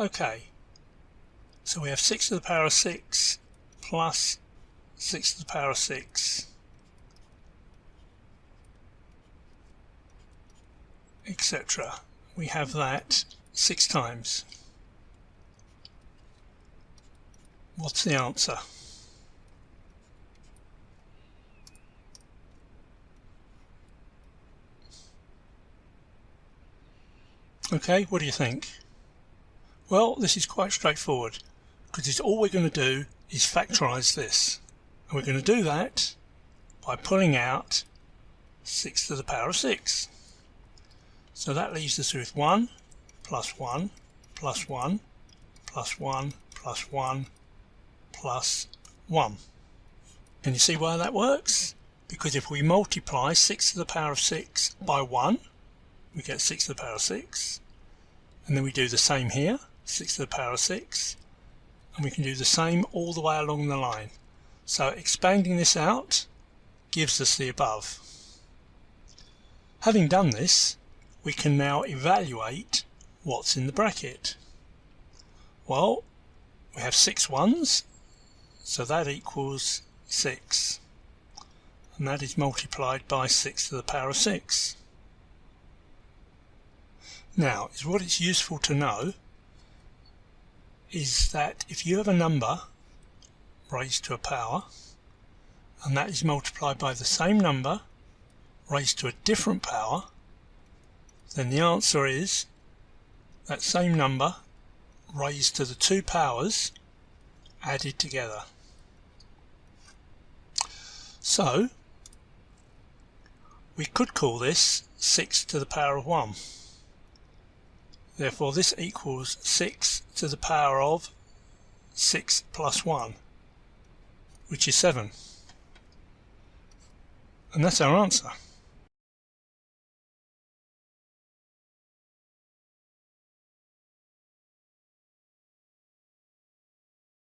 Okay, so we have 6 to the power of 6 plus 6 to the power of 6, etc. We have that 6 times. What's the answer? Okay, what do you think? Well, this is quite straightforward, because all we're going to do is factorise this. And we're going to do that by pulling out 6 to the power of 6. So that leaves us with 1 plus 1 plus 1 plus 1 plus 1 plus 1. Can you see why that works? Because if we multiply 6 to the power of 6 by 1, we get 6 to the power of 6. And then we do the same here, 6 to the power of 6. And we can do the same all the way along the line. So expanding this out gives us the above. Having done this, we can now evaluate what's in the bracket. Well, we have 6 ones, so that equals 6. And that is multiplied by 6 to the power of 6. Now, what it's useful to know is that if you have a number raised to a power, and that is multiplied by the same number raised to a different power, then the answer is that same number raised to the 2 powers added together. So we could call this 6 to the power of 1. Therefore this equals 6 to the power of 6 plus 1, which is 7. And that's our answer.